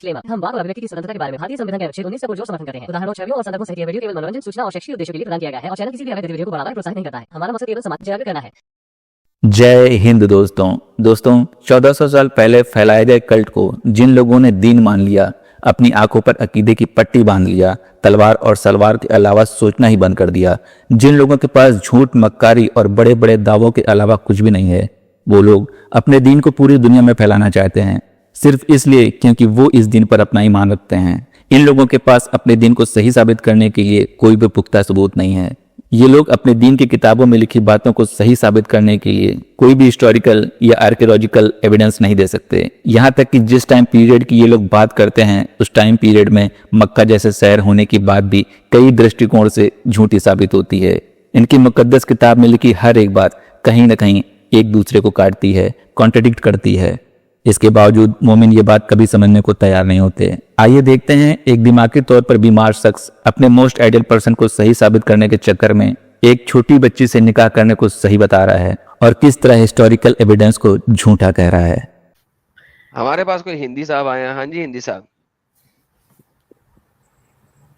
Disclaimer. हम वाक और अभिव्यक्ति की स्वतंत्रता के बारे में भारतीय संविधान के अनुच्छेद 19 से जोर समर्थन करते हैं। उदाहरणों, छवियों और संदर्भों सहित यह वीडियो केवल मनोरंजन, सूचना और शैक्षिक उद्देश्यों के लिए प्रदान किया गया है और चैनल किसी भी अवैध गतिविधियों को बढ़ावा या प्रोत्साहित नहीं करता है। हमारा मकसद केवल समाज जागरूक करना है। जय हिंद दोस्तों 1400 साल पहले फैलाए गए कल्ट को जिन लोगों ने दीन मान लिया, अपनी आंखों पर अकीदे की पट्टी बांध लिया, तलवार और सलवार के अलावा सोचना ही बंद कर दिया, जिन लोगों के पास झूठ, मक्कारी और बड़े बड़े दावों के अलावा कुछ भी नहीं है, वो लोग अपने दीन को पूरी दुनिया में फैलाना चाहते हैं, सिर्फ इसलिए क्योंकि वो इस दीन पर अपना ईमान रखते हैं। इन लोगों के पास अपने दीन को सही साबित करने के लिए कोई भी पुख्ता सबूत नहीं है। ये लोग अपने दीन की किताबों में लिखी बातों को सही साबित करने के लिए कोई भी हिस्टोरिकल या आर्कियोलॉजिकल एविडेंस नहीं दे सकते। यहाँ तक कि जिस टाइम पीरियड की ये लोग बात करते हैं, उस टाइम पीरियड में मक्का जैसे शहर होने की बात भी कई दृष्टिकोण से झूठी साबित होती है। इनकी मुकद्दस किताब में लिखी हर एक बात कहीं न कहीं एक दूसरे को काटती है, कॉन्ट्रडिक्ट करती है। इसके बावजूद मोमिन ये बात कभी समझने को तैयार नहीं होते। आइए देखते हैं एक दिमागी तौर पर बीमार शख्स अपने मोस्ट आइडियल पर्सन को सही साबित करने के चक्कर में एक छोटी बच्ची से निकाह करने को सही बता रहा है और किस तरह हिस्टोरिकल एविडेंस को झूठा कह रहा है। हमारे पास कोई हिंदी साहब आए हैं। हाँ जी, हिंदी साहब।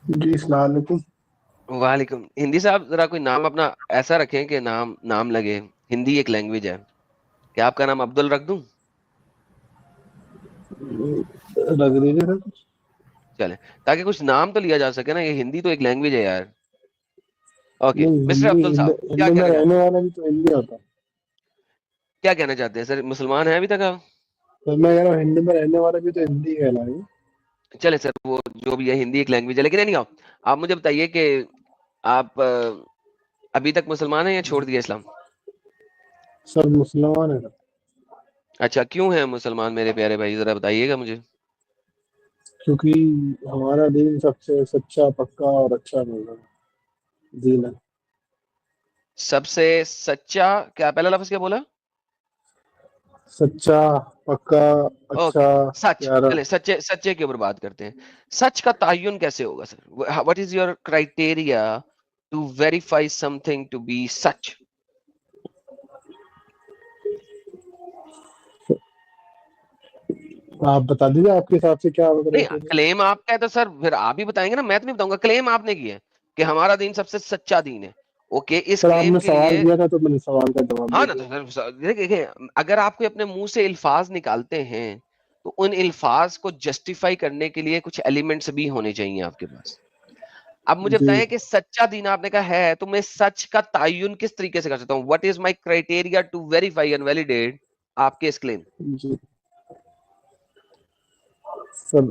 जी, अस्सलाम वालेकुम। वालेकुम। हिंदी साहब, जरा कोई नाम अपना ऐसा रखें कि नाम लगे। हिंदी एक लैंग्वेज है। क्या आपका नाम अब्दुल रख दूं? रख दीजिए सर। चले, ताकि कुछ नाम तो लिया जा सके ना। ये हिंदी तो एक लैंग्वेज है यार। ओके नहीं, मिस्टर हिंदी अब्दुल साहब, क्या हिंदी में कहना चाहते रहने हैं? वाला भी तो हिंदी होता है। क्या कहना चाहते हैं सर? मुसलमान हैं अभी तक आप? तो मैं कह रहा हूँ हिंदी में रहने वाला भी तो हिंदी कहलाएगा। चले सर, वो जो भी है, हिंदी एक लैंग्वेज है। लेकिन नहीं, आप मुझे बताइए कि आप अभी तक मुसलमान हैं या छोड़ दिया इस्लाम? सब मुसलमान है। अच्छा, क्यों है मुसलमान मेरे प्यारे भाई, जरा बताइएगा मुझे। क्योंकि हमारा दीन सबसे सच्चा, पक्का और अच्छा दीन है। सबसे सच्चा? क्या पहला लफ्ज क्या बोला? सच्चा, पक्का, ओके, अच्छा, सच। प्यारा। चले, सच्चे के ऊपर बात करते हैं। सच का तायुन कैसे होगा sir? What is your criteria to verify something to be such? आप बता दीजिए आपके हिसाब से क्या नहीं, क्राइटेरिया। क्लेम आपका है तो सर फिर आप ही बताएंगे ना, मैं तो नहीं बताऊंगा। क्लेम आपने किया है कि हमारा दीन सबसे सच्चा दीन है। ओके, इस सर क्लेम आपने के सवाल लिए किया था तो मैंने सवाल का जवाब हाँ दे ना, तो दिया। सर देखिए, अगर आपको अपने मुंह से अल्फाज निकालते हैं तो उन अल्फाज को जस्टिफाई करने के लिए कुछ एलिमेंट्स भी होने चाहिए आपके पास। अब मुझे जी बताएं कि सच्चा दीन आपने कहा है, तो मैं सच का तायुन किस तरीके से कर सकता हूँ? What is my criteria to verify and validate आपके इस क्लेम? जी सर,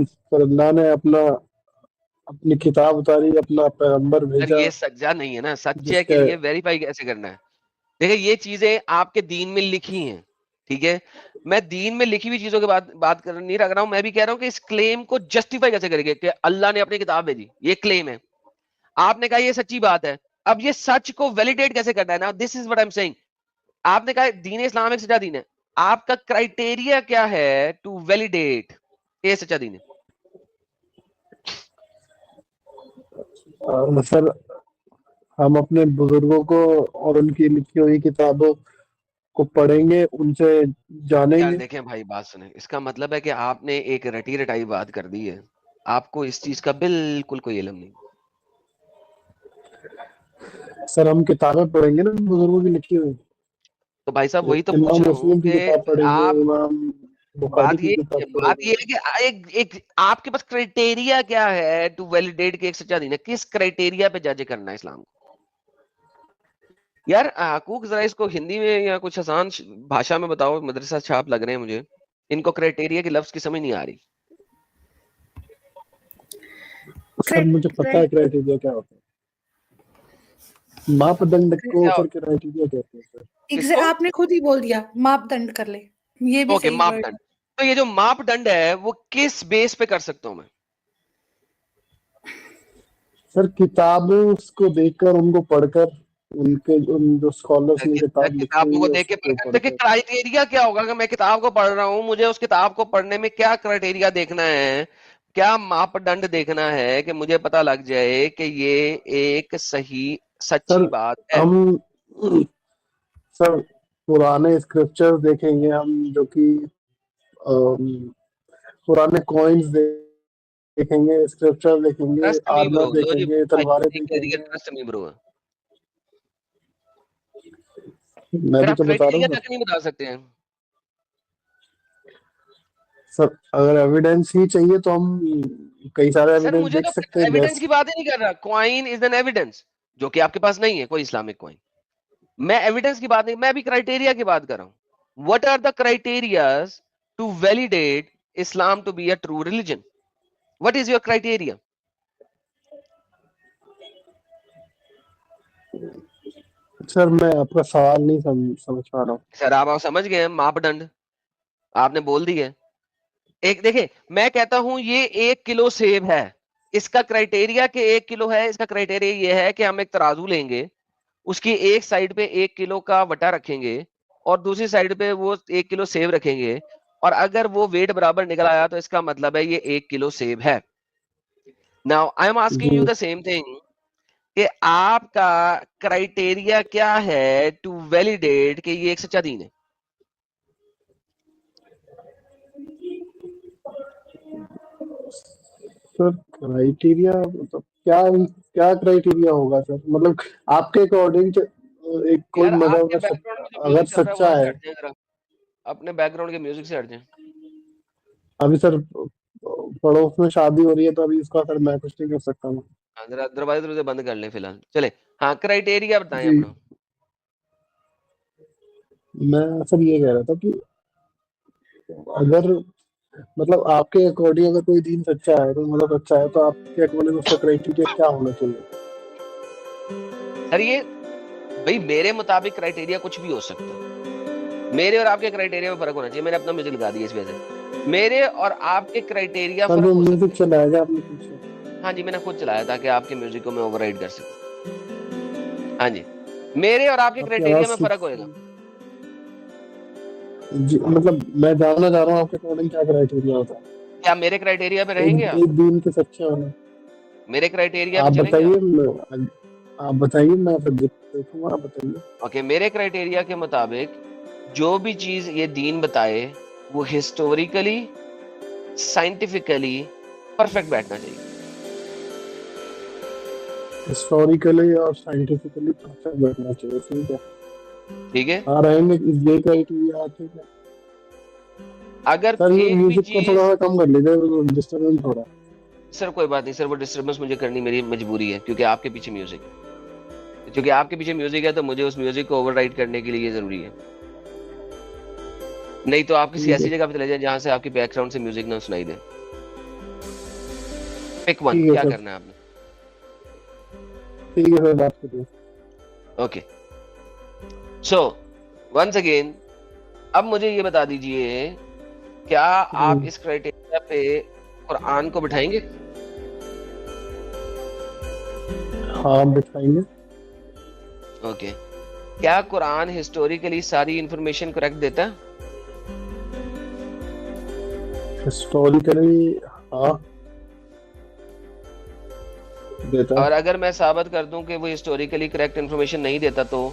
सर अल्लाह ने अपनी किताब उतारी, अपना पैगंबर सर भेजा ये सच्चा नहीं है ना। सच्चे के जिसके। लिए वेरीफाई कैसे करना है? देखिए, ये चीजें आपके दीन में लिखी हैं, ठीक है। मैं दीन में लिखी हुई चीजों की बात कर नहीं रख रहा हूं। मैं भी कह रहा हूं कि इस क्लेम को जस्टिफाई कैसे करेंगे कि अल्लाह ने अपनी किताब भेजी, ये क्लेम है। आपने कहा ये सच्ची बात है। अब ये सच को वैलिडेट कैसे करना है ना? This is what I am saying. आपने कहा दीन इस्लाम एक सच्चा दीन है। आपका क्राइटेरिया क्या है टू वैलिडेट ये सच्चा दीन है? सर हम अपने बुजुर्गों को और उनकी लिखी हुई किताबों को पढ़ेंगे, उनसे यार जानेंगे। देखें भाई, बात सुने। इसका मतलब है कि आपने एक रटी रटाई बात कर दी है। आपको इस चीज का बिल्कुल कोई इल्म नहीं। सर हम किताबें पढ़ेंगे ना बुजुर्गों की लिखी हुई। तो भाई साहब, वही तो पूछ इमाम रहा हूँ मुस्लिम की कि किताब पढ़ेंगे, आप इमाम बुखारी बात की ये किताब बात पढ़ेंगे। ये है कि एक आपके पास क्राइटेरिया क्या है टू वैलिडेट कि एक सच्चा दीन है? किस क्राइटेरिया पे जज करना है इस्लाम को? यार हकूक, जरा इसको हिंदी में या कुछ आसान भाषा में बताओ। मदरसा छाप लग रहे हैं मुझे। इनको क्राइटेरिया की लफ्ज की समझ नहीं आ रही। सर मुझे पता है क्राइटेरिया क्या होता है। मापदंड को क्या सर क्राइटेरिया कहते हैं सर। आपने खुद ही बोल दिया, मापदंड कर ले। ये भी ओके, सही वर्ड मापदंड। तो ये जो मापदंड है वो किस बेस पे कर सकता हूं मैं? सर किताबों को देखकर, उनको पढ़कर, उन जो स्कॉलर्स ने किताब लिखी किताबों हुई को है देख के उसको देखिए, पढ़कर। क्राइटेरिया क्या होगा कि मैं किताब को पढ़ रहा हूं, मुझे उस किताब को पढ़ने में क्या क्राइटेरिया देखना है? क्या मापदंड देखना है कि मुझे पता लग जाए कि ये एक सही सर सच्ची बात है? हम सर पुराने स्क्रिप्चर्स देखेंगे हम, जो कि पुराने कॉइन्स देखेंगे, स्क्रिप्चर देखेंगे, ट्रस्ट मी ब्रो, आर्मर लो जी देखेंगे, भाई तलवारें ठीक कह रही है, देखेंगे। Trust me bro. मैं फिर भी आप तो बता रहा क्राइटेरिया हूँ तक नहीं बता सकते हैं। सर। अगर एविडेंस ही चाहिए तो हम कई सारे सर एविडेंस मुझे देख तो सकते हैं, एविडेंस जैसे की बात ही नहीं कर रहा, कॉइन इज एन एविडेंस, जो कि आपके पास नहीं है कोई इस्लामिक कॉइन। मैं एविडेंस की बात नहीं, मैं अभी क्राइटेरिया की बात कर रहा हूं। What are the criterias to validate Islam to be a true religion? What is your criteria? Sir मैं आपका सवाल नहीं समझ पा रहा हूँ। सर आप समझ गए हैं, मापदंड आपने बोल दिए। एक देखिए, मैं कहता हूं ये 1 किलो सेब है, इसका क्राइटेरिया के 1 किलो है, इसका क्राइटेरिया ये है कि हम एक तराजू लेंगे, उसकी एक साइड पे 1 किलो का वटा रखेंगे और दूसरी साइड पे वो 1 किलो सेब रखेंगे, और अगर वो वेट बराबर निकल आया तो इसका मतलब है ये 1 किलो सेब है। नाउ आई एम आस्किंग जी यू द सेम थिंग कि आपका क्राइटेरिया क्या है टू वैलिडेट कि ये एक सच्चा दीन है? सर, क्राइटेरिया मतलब क्या क्या क्राइटेरिया होगा सर? मतलब आपके अकॉर्डिंग एक कोई यार मजहब आपके अगर बैकग्राउंड में जो अगर म्यूजिक चल रहा है सच्चा वहां से है। हट जाए जरा, अपने बैकग्राउंड के म्यूजिक से हट जाए। अभी सर पड़ोस में शादी हो रही है, तो अभी इसका सर मैं कुछ नहीं कर सकता हूँ। हाँ, जरा दरवाजे दरवाजे बंद कर ले फिलहाल, चले। हाँ, क्राइटेरिया बताएं जी, अपना। मैं सर ये कह रहा था कि अगर मतलब आपके अकॉर्डिंग अगर कोई दीन सच्चा है, तो मतलब अच्छा है, तो आपके अकॉर्डिंग उसका क्राइटेरिया क्या होना चाहिए? सर ये भाई मेरे मुताबिक क्राइटेरिया कुछ भी हो सकता है, मेरे और आपके क्राइटेरिया में फर्क होना चाहिए। मैंने अपना म्यूजिक लगा दिया इस वजह से, मेरे और आपके क्राइटेरिया सर फर्क वो हो म्यूजिक सकते हैं। चलाएगा आपने पूछा? हाँ जी, मैंने खुद चलाया ताकि आपके म्यूजिक को मैं ओवरराइड कर सकूं। हाँ जी, मेरे और आपके आपकी आवाज क्राइटेरिया में फर्क होएगा। जी, मतलब मैं जानना चाह रहा हूँ आपके अकॉर्डिंग क्या क्राइटेरिया होता है क्या मेरे क्राइटेरिया पे एक रहेंगे आप? एक दीन के सच्चे होने? मेरे क्राइटेरिया पे आप चलेंगे आप? बताइए, आप बताइए, मैं फिर देखूंगा, आप बताइए। ओके, मेरे क्राइटेरिया के मुताबिक जो भी चीज ये दीन बताए वो हिस्टोरिकली, साइंटिफिकली परफेक्ट बैठना चाहिए। हिस्टोरिकली और साइंटिफिकली परफेक्ट बैठना चाहिए, ठीक है। ठीक है, हाँ, रहेंगे ये क्राइटेरिया, ठीक है। अगर सर ये एक भी म्यूजिक को चीज, थोड़ा सा कम कर लीजिए, डिस्टर्बेंस हो रहा है। सर कोई बात नहीं सर, वो डिस्टर्बेंस मुझे करनी मेरी मजबूरी है, क्योंकि आपके पीछे म्यूजिक है, क्योंकि आपके पीछे म्यूजिक है तो मुझे उस म्यूजिक को ओवरराइड करने के लिए ये जरूरी है। नहीं तो आप किसी ठीक ऐसी है, जगह पे चले जाए जहां से आपकी बैकग्राउंड से म्यूजिक ना सुनाई दे। पिक वन, ठीक है क्या सर, करना है आपने? ठीक है सर, बात करिए। ओके, सो वंस अगेन, अब मुझे ये बता दीजिए, क्या आप इस क्राइटेरिया पे कुरान को बिठाएंगे? हाँ, बिठाएंगे। ओके, क्या कुरान हिस्टोरिकली सारी इंफॉर्मेशन करेक्ट देता है? हिस्टोरिकली हाँ, देता और है। अगर मैं साबित कर दूं कि वो हिस्टोरिकली करेक्ट इंफॉर्मेशन नहीं देता तो?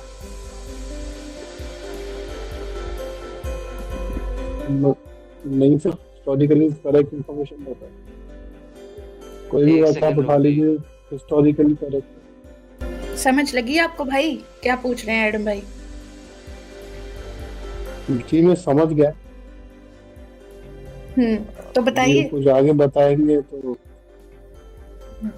नहीं सर, हिस्टोरिकली करेक्ट इंफॉर्मेशन देता है। कोई भी एक बात आप सेकंड उठा लीजिए, हिस्टोरिकली करेक्ट। समझ लगी आपको भाई क्या पूछ रहे हैं एडम भाई? जी मैं समझ गया। तो ये बताइए। कुछ आगे बताएंगे तो?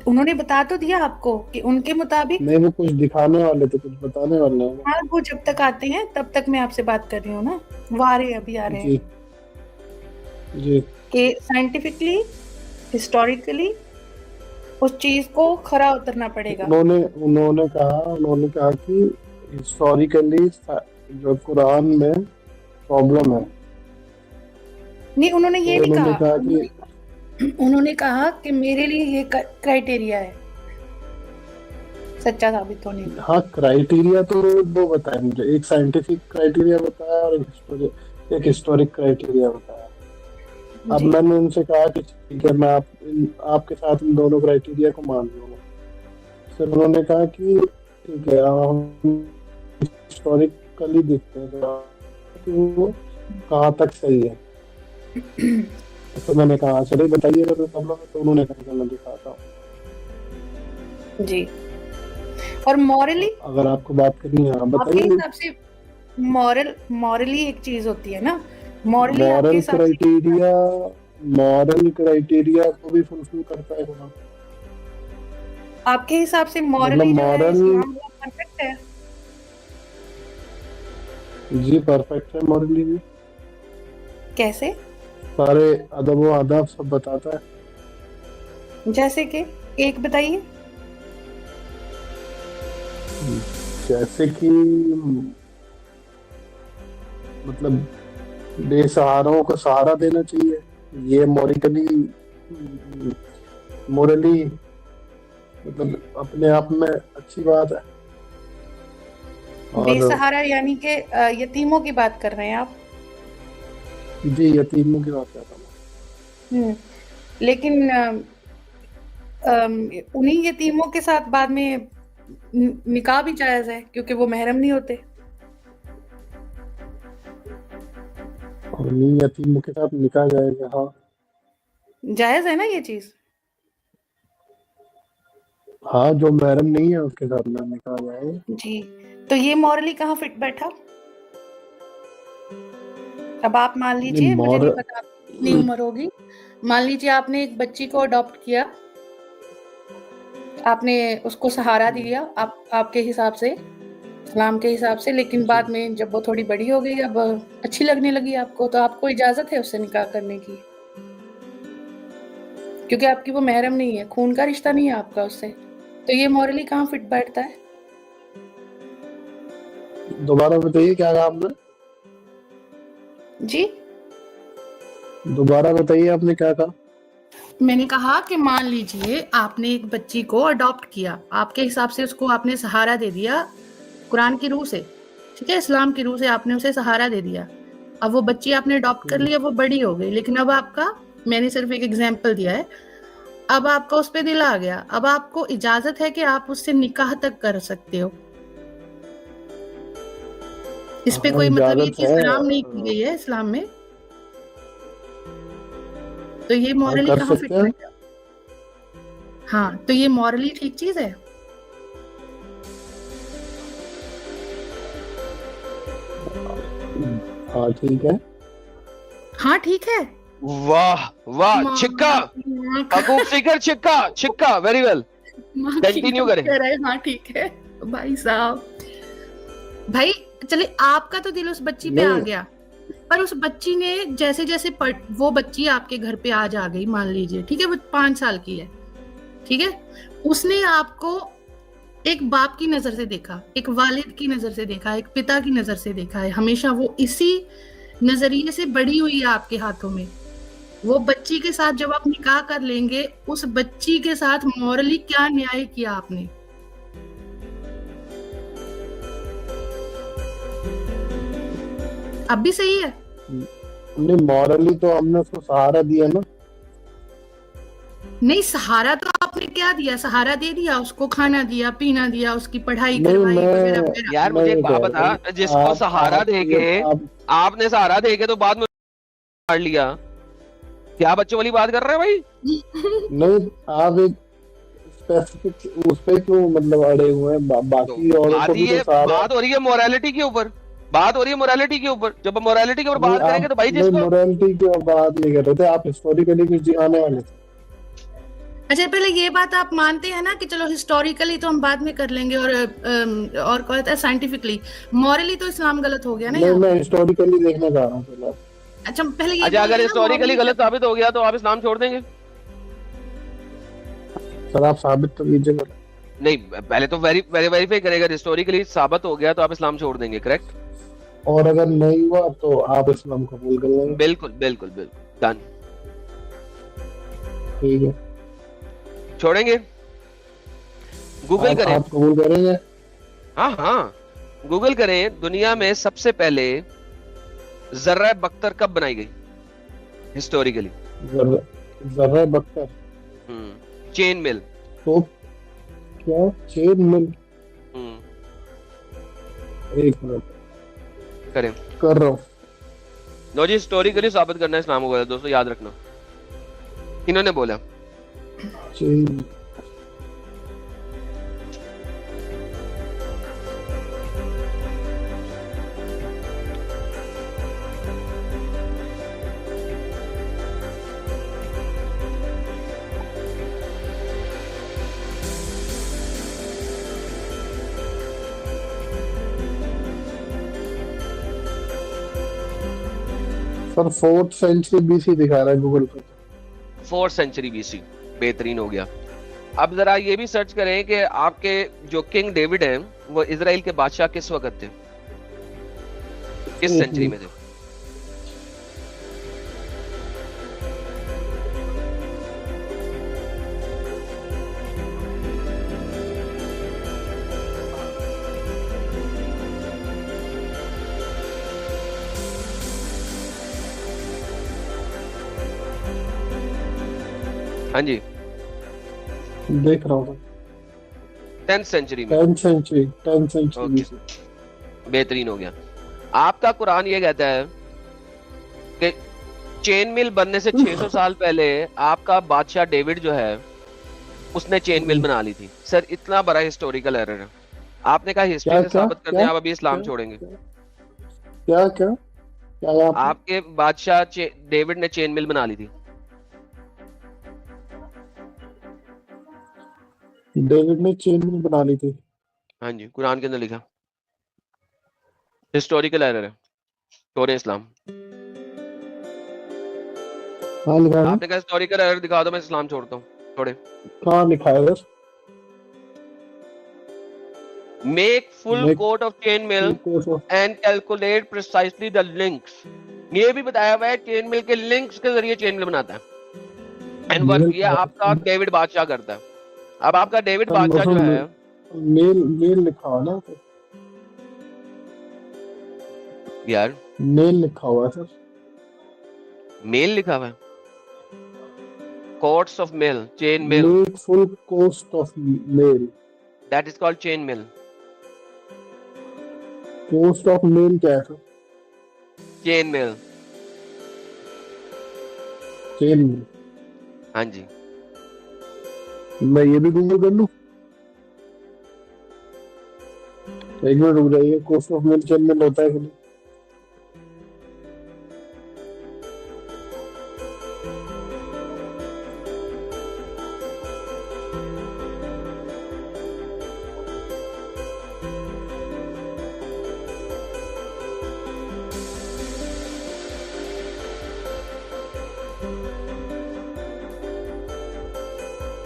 उन्होंने बता तो दिया आपको कि उनके मुताबिक। नहीं, वो कुछ दिखाने वाले थे, कुछ बताने वाले हैं। हाँ, वो जब तक आते हैं तब तक मैं आपसे बात कर रही हूँ ना, वो आ रहे हैं, अभी आ रहे जी हैं जी कि साइंटिफिकली, हिस्टोरिकली उस चीज को खरा उतरना पड़ेगा। उन्होंने कहा कि हिस्टोरिकली जो कुरान में प्रॉब्लम है। नहीं, उन्होंने ये तो नहीं उन्होंने कहा। कहा कि उन्होंने कहा कि मेरे लिए ये क्राइटेरिया है सच्चा साबित होने का। हाँ, क्राइटेरिया तो वो बताया मुझे, एक साइंटिफिक क्राइटेरिया बताया और एक हिस्टोरिक क्राइटेरिया बताया। अब जी। मैंने उनसे कहा कि ठीक है, मैं आपके साथ इन दोनों क्राइटेरिया को मान लूंगा। फिर उन्होंने कहा कि ठीक है, हम हिस्टोरिकली देखते हैं कि वो कहाँ तक सही है। तो मैंने कहा चलिए बताइए अगर कोई प्रॉब्लम है, तो उन्होंने कहा कि मैं दिखाता हूँ। जी। और मॉरली अगर आपको बात करनी है आप आपके बताइए। हिसाब से मॉरली एक चीज होती है ना, मॉरली आपके मॉरल हिसाब से क्राइटेरिया को भी फुलफिल करता है कुरान। आपके हिसाब से मतलब मॉरली जो है मॉरल इस्लाम वो परफेक्ट है? जी परफेक्ट है मॉरली भी, कैसे? सारे अदब व आदाब सब बताता है। जैसे कि एक बताइए। जैसे कि मतलब बेसहाराओं को सहारा देना चाहिए, ये मोरली मतलब अपने आप में अच्छी बात है। और बेसहारा यानी कि यतीमों की बात कर रहे हैं आप? जी यतीमों की बात कर रहा हूँ। लेकिन उन्हीं यतीमों के साथ बाद में निकाह भी जायज है क्योंकि वो महरम नहीं होते। और इन यतीमों के साथ निकाह जाएगा, हाँ जायज है ना ये चीज? हाँ, जो महरम नहीं है उसके साथ में निकाह जाएगा। जी। तो ये मॉरली कहाँ फिट बैठा? अब आप मान लीजिए, मुझे नहीं पता कितनी उम्र होगी, मान लीजिए आपने एक बच्ची को अडॉप्ट किया, आपने उसको सहारा दिया आपके हिसाब से, इस्लाम के हिसाब से, लेकिन बाद में जब वो थोड़ी बड़ी हो गई, अब अच्छी लगने लगी आपको, तो आपको इजाजत है उससे निकाह करने की, क्योंकि आपकी वो महरम नहीं है, खून का रिश्ता नहीं है आपका उससे। तो ये मॉरली कहाँ फिट बैठता है? दोबारा बताइए क्या कहा आपने? जी, दोबारा बताइए आपने क्या कहा? मैंने कहा कि मान लीजिए आपने एक बच्ची को अडॉप्ट किया, आपके हिसाब से उसको आपने सहारा दे दिया कुरान की रूह से, ठीक है, इस्लाम की रूह से आपने उसे सहारा दे दिया। अब वो बच्ची आपने अडॉप्ट कर लिया, वो बड़ी हो गई, लेकिन अब आपका, मैंने सिर्फ एक एग्जाम्पल दिया है, अब आपका उस पर दिल आ गया, अब आपको इजाजत है कि आप उससे निकाह तक कर सकते हो। इस पे कोई मतलब ये इजाजत चीज है, हराम नहीं की गई है इस्लाम में। तो ये हाँ मॉरली कर कहाँ फिट सकते हैं। बैठा? हाँ, तो ये मॉरली ठीक चीज है? हाँ ठीक है। हाँ ठीक है। वाह वाह, माँ छिक्का, माँ का- हकूक सीकर, छिक्का छिक्का, वेरी वेल, माँ की कंटिन्यू कसम करें। कह रहे हैं, हाँ ठीक है भाई साहब। भाई चले, आपका तो दिल उस बच्ची पे आ नहीं गया, पर उस बच्ची ने जैसे जैसे वो बच्ची आपके घर पे आज आ गई, मान लीजिए, ठीक है, वो 5 साल की है, ठीक है, उसने आपको एक बाप की नजर से देखा, एक वालिद की नजर से देखा, एक पिता की नजर से देखा है, हमेशा वो इसी नजरिए से बड़ी हुई है आपके हाथों में। वो बच्ची के साथ जब आप निकाह कर लेंगे, उस बच्ची के साथ मॉरली क्या न्याय किया आपने? अब भी सही है? नहीं, मॉरली तो हमने उसको सहारा दिया ना। नहीं, सहारा तो आपने क्या दिया? सहारा दे दिया, उसको खाना दिया, पीना दिया, उसकी पढ़ाई नहीं करवाई मैं वगैरह वगैरह। यार मैं मुझे ये एक बात कह रहा बता, हूँ, जिसको सहारा आप देके, आपने सहारा देके तो बाद में मार लिया, क्या बच्चों वाली बात कर रहे हैं भाई? नहीं, आप एक स्पेसिफिक उस पे क्यों मतलब अड़े हुए हैं? बाकी तो औरों को भी तो सहारा। बात हो रही है मोरालिटी के ऊपर, बात हो रही है मोरालिटी के ऊपर, जब मोरालिटी के ऊपर नहीं, बात करेंगे तो भाई नहीं जिसको, मोरालिटी की बात नहीं कर रहे थे, आप हिस्टोरिकली कुछ दिखाने वाले थे। अच्छा, पहले ये बात आप मानते हैं ना कि चलो हिस्टोरिकली तो हम बाद में कर लेंगे, और क्या होता है साइंटिफिकली, मॉरली तो इस्लाम गलत हो गया ना नहीं, यहाँ? मैं हिस्टोरिकली देखना चाह रहा हूँ पहले। अच्छा, पहले ये अच्छा अगर बोलिए ना, हिस्टोरिकली मॉरली गलत साबित हो गया तो आप इस्लाम छोड़ देंगे? सर आप साबित तो कीजिए पहले। नहीं, पहले तो वेरीफाई करेगा, हिस्टोरिकली साबित हो गया तो आप इस्लाम छोड़ देंगे, करेक्ट? और अगर नहीं हुआ तो आप इस्लाम कबूल कर लेंगे। बिल्कुल बिल्कुल बिल्कुल, डन, ठीक है, छोड़ेंगे। गूगल करें, आप कबूल करेंगे? हाँ हाँ, गूगल करें, दुनिया में सबसे पहले जर्रा बख्तर कब बनाई गई हिस्टोरिकली? जर्रा बख्तर, चेन मिल। तो क्या चेन मिल? एक मिनट करें, कर रहा हूँ। लो जी, हिस्टोरिकली साबित करना है इस्लाम को गलत, दोस्तों याद रखना। इन्होंने बोला। Chain sir 4th century BC दिखा रहा है गूगल पर। 4th सेंचुरी बीसी, बेहतरीन हो गया। अब जरा ये भी सर्च करें कि आपके जो किंग डेविड हैं वो इजराइल के बादशाह किस वक्त थे, किस सेंचुरी में थे? हाँ जी, देख रहा हूँ 10th सेंचुरी में। 10th century Okay. बीसी। बेहतरीन हो गया। आपका कुरान ये कहता है कि चेन मिल बनने से 600 साल पहले आपका बादशाह डेविड जो है उसने चेन मिल बना ली थी। सर इतना बड़ा हिस्टोरिकल एरर है। आपने कहा हिस्ट्री से साबित करने आप अभी इस्लाम छोड़ेंगे। क्या क्या क्या आपके बादशाह डेविड ने चेन मिल बना ली थी। डेविड ने चेन मिल बना ली थी। हाँ जी, कुरान के अंदर लिखा। हिस्टोरिकल एरर है, छोड़े इस्लाम। हाँ लिखा है। आपने कहा हिस्टोरिकल एरर दिखा दो, मैं इस्लाम छोड़ता हूँ, छोड़े। कहाँ लिखा है sir? Make full coat of chain mail and calculate precisely the links. ये भी बताया हुआ है चेन मिल के लिंक्स के जरिए चेन मिल बनाता है। एंड वर्क ये आपका डेविड बादशाह करता है। अब आपका डेविड बादशाह जो है मेल लिखा हुआ ना यार, मेल लिखा हुआ है सर। मेल लिखा हुआ है, coats of mail, chain mail, make full coast of mail, that is called chain mail. Coast of mail क्या है sir? Chain mail, chain mail. हाँ जी। मैं ये भी गूगल कर लूं? एक मिनट रुक जाइए। कोस्ट ऑफ मेल चेन मिल होता है कि नहीं?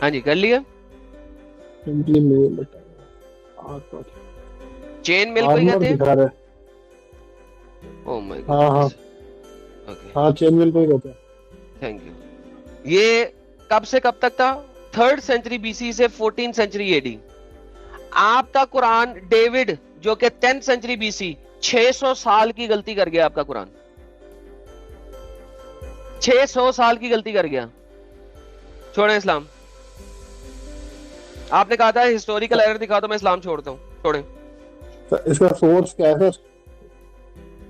हाँ जी, कर लिया। सिंपली मेल बता। चेन मिल को ही कहते हैं। दिखा रहा है। Oh my God. हाँ हाँ ओके, हाँ चेन मिल को ही कहते हैं। Thank you. ये कब से कब तक था? 3rd सेंचुरी बीसी से 14th सेंचुरी एडी। आपका कुरान डेविड जो कि 10th सेंचुरी बीसी, 600 साल की गलती कर गया। आपका कुरान 600 साल की गलती कर गया। छोड़े इस्लाम। आपने कहा था हिस्टोरिकल एरर दिखा दो, मैं इस्लाम छोड़ता हूँ, छोड़े। इसका सोर्स क्या है सर?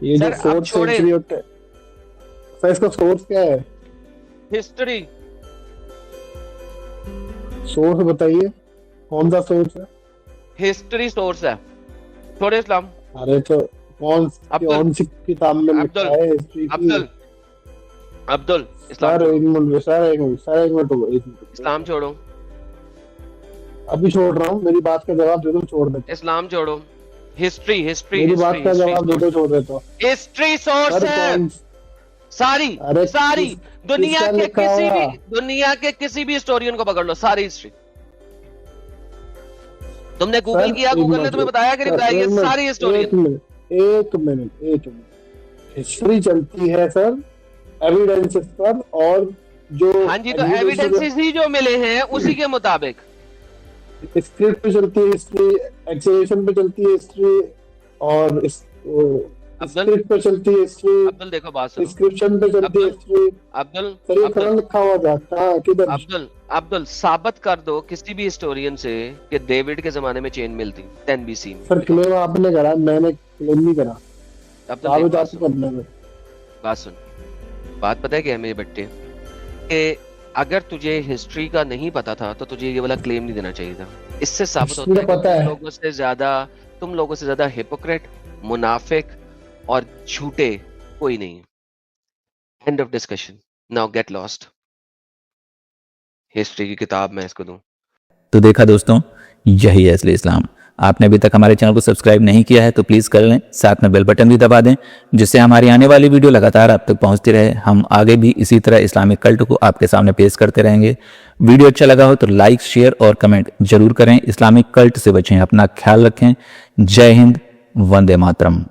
ये जो सर, आप 4th छोड़े। सेंचुरी होता है सर, इसका सोर्स क्या है? हिस्ट्री। सोर्स बताइए, कौन सा सोर्स है? हिस्ट्री सोर्स है, छोड़े इस्लाम। अरे तो कौन सी किताब में लिखा है हिस्ट्री की? अब्दुल इस्लाम सर छोड़ो। एक मिनट सर, एक मिनट इस्लाम छोड़ो, अभी छोड़ रहा हूँ। मेरी बात का जवाब दे दो, छोड़ देता इस्लाम छोड़ो। हिस्ट्री, हिस्ट्री, मेरी बात का जवाब दे दो, छोड़ देता हूँ। हिस्ट्री सोर्स सर है कौन? सारी। अरे सारी दुनिया किसका के लिखा किसी हुआ? भी दुनिया के किसी भी हिस्टोरियन को पकड़ लो, सारी हिस्ट्री। तुमने गूगल सर, किया, एक गूगल ने मिनट, तुम्हें बताया कि नहीं सर, बताया? ये एक मिनट, सारी हिस्टोरियन। एक मिनट हिस्ट्री चलती है सर एविडेंसेस पर, और जो हाँ जी, तो एविडेंसेस ही जो मिले हैं उसी के मुताबिक। स्क्रिप्ट पे चलती है हिस्ट्री, एक्सेलेशन पे चलती है हिस्ट्री, और स्क्रिप्ट पे चलती है हिस्ट्री, अब्दुल देखो बात सुनो। डिस्क्रिप्शन पे चलती है हिस्ट्री। अब्दुल सर ये कहाँ लिखा हुआ जाता है? किधर? अब्दुल साबित कर दो किसी भी हिस्टोरियन से कि डेविड के जमाने में चेन मिलती 10 BC में। सर क्लेम आपने करा, मैंने क्लेम नहीं करा। अब्दुल साबित देख, आपको करना है। बात सुन, बात पता है क्या है मेरे बट्टे, कि अगर तुझे हिस्ट्री का नहीं पता था तो तुझे ये वाला क्लेम नहीं देना चाहिए था। इससे साबित History होता है का कि पता है। तुम लोगों से ज्यादा हिपोक्रेट, मुनाफिक और झूठे कोई नहीं है। End of discussion. Now get lost. History की किताब मैं इसको दूं। तो देखा दोस्तों, यही है असली इस्लाम। आपने अभी तक हमारे चैनल को सब्सक्राइब नहीं किया है तो प्लीज़ कर लें, साथ में बेल बटन भी दबा दें, जिससे हमारी आने वाली वीडियो लगातार आप तक पहुंचती रहे। हम आगे भी इसी तरह इस्लामिक कल्ट को आपके सामने पेश करते रहेंगे। वीडियो अच्छा लगा हो तो लाइक, शेयर और कमेंट जरूर करें। इस्लामिक कल्ट से बचें, अपना ख्याल रखें। जय हिंद, वंदे मातरम।